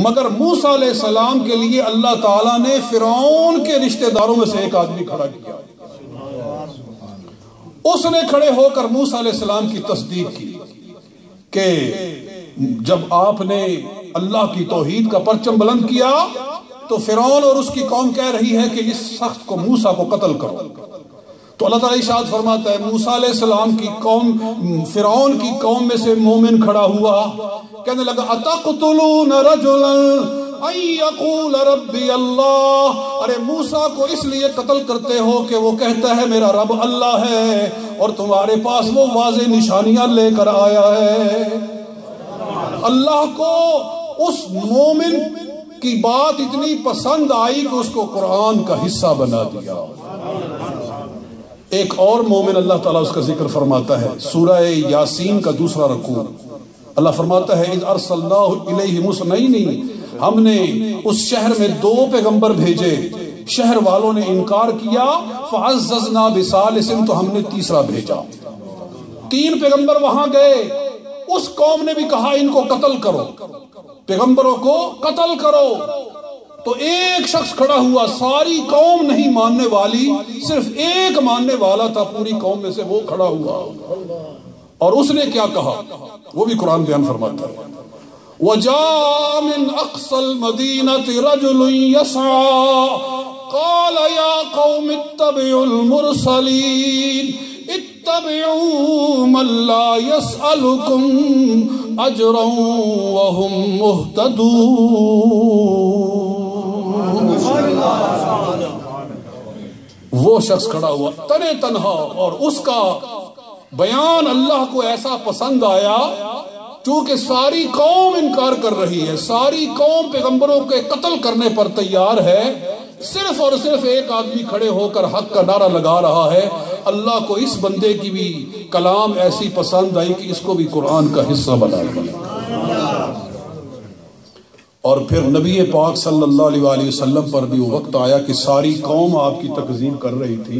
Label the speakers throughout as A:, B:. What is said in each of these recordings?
A: مگر موسیٰ علیہ السلام کے لیے اللہ تعالیٰ نے فرعون کے رشتہ داروں میں سے ایک آدمی کھڑا کیا. اس نے کھڑے ہو کر موسیٰ علیہ السلام کی تصدیق کی کہ جب آپ نے اللہ کی توحید کا پرچم بلند کیا تو فرعون اور اس کی قوم کہہ رہی ہے کہ اس شخص کو موسیٰ کو قتل کرو. تو اللہ تعالیٰ ارشاد فرماتا ہے موسیٰ علیہ السلام کی قوم فرعون کی قوم میں سے مومن کھڑا ہوا, کہنے لگا اتقتلون رجلا ان یقول ربی اللہ, ارے موسیٰ کو اس لیے قتل کرتے ہو کہ وہ کہتا ہے میرا رب اللہ ہے, اور تمہارے پاس وہ واضح نشانیاں لے کر آیا ہے. اللہ کو اس مومن کی بات اتنی پسند آئی کہ اس کو قرآن کا حصہ بنا دیا. ایک اور مومن اللہ تعالیٰ اس کا ذکر فرماتا ہے سورہ یاسین کا دوسرا رکوع. اللہ فرماتا ہے اذ ارسلناہ الیہم اثنین, ہم نے اس شہر میں 2 پیغمبر بھیجے, شہر والوں نے انکار کیا, فعززنا بثالث, تو ہم نے تیسرا بھیجا. 3 پیغمبر وہاں گئے, اس قوم نے بھی کہا ان کو قتل کرو, پیغمبروں کو قتل کرو. تو ایک شخص کھڑا ہوا, ساری قوم نہیں ماننے والی, صرف ایک ماننے والا تھا پوری قوم میں سے, وہ کھڑا ہوا. اور اس نے کیا کہا وہ بھی قرآن بیان فرماتا ہے وَجَاءَ مِنْ أَقْصَى الْمَدِينَةِ رَجُلٌ يَسْعَى قَالَ يَا قَوْمِ اتَّبِعُوا الْمُرْسَلِينَ اتَّبِعُوا مَنْ لَا يَسْأَلُكُمْ أَجْرًا وَهُمْ مُهْتَدُونَ. وہ شخص کھڑا ہوا تنے تنہا, اور اس کا بیان اللہ کو ایسا پسند آیا چونکہ ساری قوم انکار کر رہی ہے, ساری قوم پیغمبروں کے قتل کرنے پر تیار ہے, صرف اور صرف ایک آدمی کھڑے ہو کر حق کا نعرہ لگا رہا ہے. اللہ کو اس بندے کی بھی کلام ایسی پسند آئی کہ اس کو بھی قرآن کا حصہ بنا دیا. اور پھر نبی پاک صلی اللہ علیہ وآلہ وسلم پر بھی وہ وقت آیا کہ ساری قوم آپ کی تکذیب کر رہی تھی,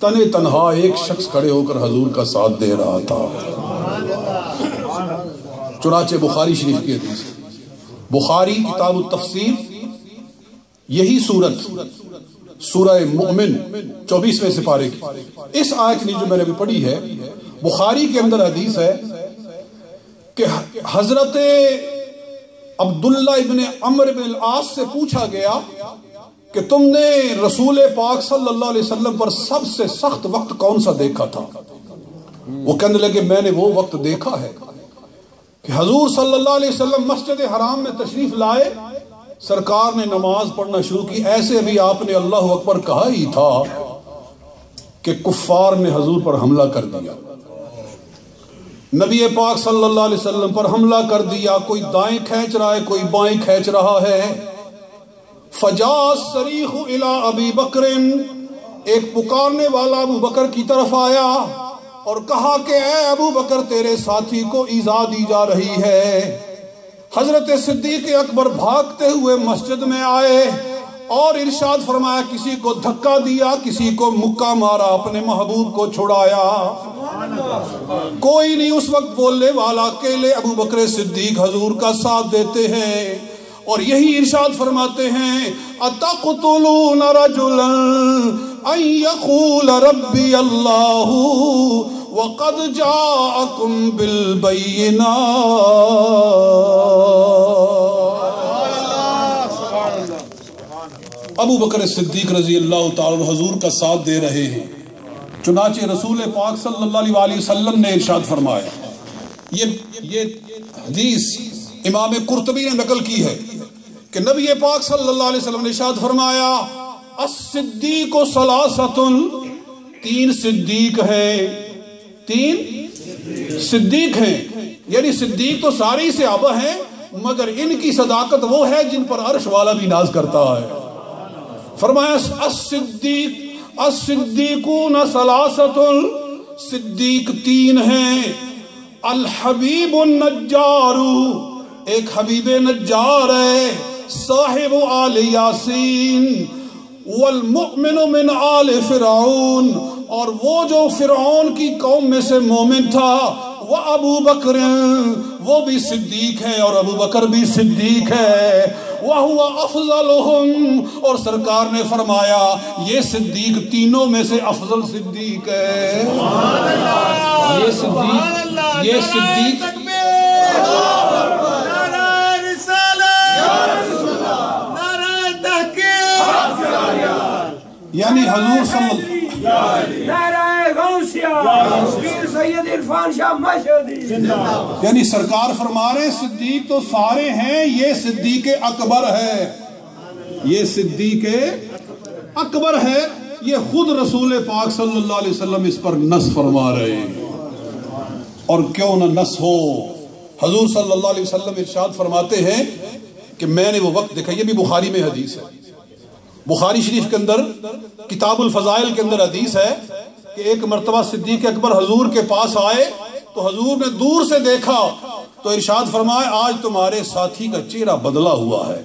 A: تنے تنہا ایک شخص کھڑے ہو کر حضور کا ساتھ دے رہا تھا. چنانچہ بخاری شریف کی حدیث, بخاری کتاب التفسیر, یہی سورت سورہ مؤمن 24ویں سپارے کی اس آیت جو میں نے بھی پڑھی ہے, بخاری کے اندر حدیث ہے کہ حضرت عبداللہ ابن عمرو بن العاص سے پوچھا گیا کہ تم نے رسول پاک صلی اللہ علیہ وسلم پر سب سے سخت وقت کون سا دیکھا تھا؟ وہ کہنے لگے میں نے وہ وقت دیکھا ہے کہ حضور صلی اللہ علیہ وسلم مسجد حرام میں تشریف لائے, سرکار نے نماز پڑھنا شروع کی, ایسے بھی آپ نے اللہ اکبر کہا ہی تھا کہ کفار نے حضور پر حملہ کر دیا, نبی پاک صلی اللہ علیہ وسلم پر حملہ کر دیا, کوئی دائیں کھینچ رہا ہے کوئی بائیں کھینچ رہا ہے. فجاء الصریخ الی ابی بکر, ایک پکارنے والا ابو بکر کی طرف آیا اور کہا کہ اے ابو بکر تیرے ساتھی کو ایذا دی جا رہی ہے. حضرت صدیق اکبر بھاگتے ہوئے مسجد میں آئے اور ارشاد فرمایا, کسی کو دھکا دیا, کسی کو مکہ مارا, اپنے محبوب کو چھڑایا, کوئی نہیں اس وقت بولنے والا, اکیلے ابو بکر صدیق حضور کا ساتھ دیتے ہیں اور یہی ارشاد فرماتے ہیں اتقتلون رجلا ان یقول ربی اللہ وقد جاءکم بالبینات. ابو بکر صدیق رضی اللہ تعالی حضور کا ساتھ دے رہے ہیں, چنانچہ رسول پاک صلی اللہ علیہ وسلم نے ارشاد فرمایا, یہ حدیث امام قرطبی نے نقل کی ہے کہ نبی پاک صلی اللہ علیہ وسلم نے ارشاد فرمایا الصدیق ثلاثۃ, 3 صدیق ہیں, 3 صدیق ہیں, یعنی صدیق تو ساری صحابہ ہیں مگر ان کی صداقت وہ ہے جن پر عرش والا بھی ناز کرتا ہے. فرمایا الصدیقون ثلاثۃ, صدیق 3 ہیں, الحبیب النجار, ایک حبیب نجار ہے, صاحب آل یاسین, والمؤمن من آل فرعون, اور وہ جو فرعون کی قوم میں سے مومن تھا وہ ابو بکر وہ بھی صدیق ہے اور ابو بکر بھی صدیق ہے، وَهُوَ أَفْضَلُهُمْ اور سرکار نے فرمایا یہ صدیق تینوں میں سے افضل صدیق ہے۔ یہ صدیق یعنی حضور صلی یعنی سرکار فرما رہے صدیق تو سارے ہیں، یہ صدیق اکبر ہے، یہ صدیق اکبر ہے، یہ خود رسول پاک صلی اللہ علیہ وسلم اس پر نص فرما رہے ہیں۔ اور کیوں نہ نص ہو، حضور صلی اللہ علیہ وسلم ارشاد فرماتے ہیں کہ میں نے وہ وقت دیکھا، یہ بھی بخاری میں حدیث ہے، بخاری شریف کے اندر کتاب الفضائل کے اندر حدیث ہے کہ ایک مرتبہ صدیق اکبر حضور کے پاس آئے تو حضور نے دور سے دیکھا تو ارشاد فرمایا آج تمہارے ساتھی کا چہرہ بدلا ہوا ہے،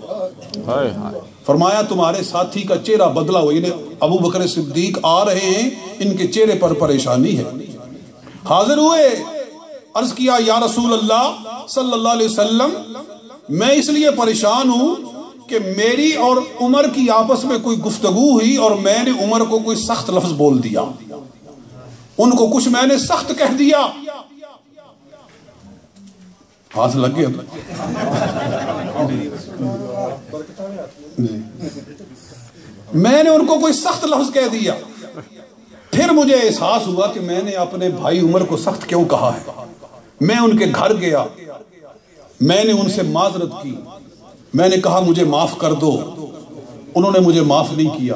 A: فرمایا تمہارے ساتھی کا چہرہ بدلا ہوا، یعنی ابو بکر صدیق آ رہے ہیں، ان کے چہرے پر پریشانی ہے۔ حاضر ہوئے، عرض کیا یا رسول اللہ صلی اللہ علیہ وسلم میں اس لیے پریشان ہوں کہ میری اور عمر کی آپس میں کوئی گفتگو ہوئی اور میں نے عمر کو کوئی سخت لفظ بول دیا، ان کو کچھ میں نے سخت کہہ دیا، ہاتھ لگ گیا میں نے ان کو کوئی سخت لفظ کہہ دیا، پھر مجھے احساس ہوا کہ میں نے اپنے بھائی عمر کو سخت کیوں کہا ہے، میں ان کے گھر گیا، میں نے ان سے معذرت کی، میں نے کہا مجھے معاف کر دو، انہوں نے مجھے معاف نہیں کیا۔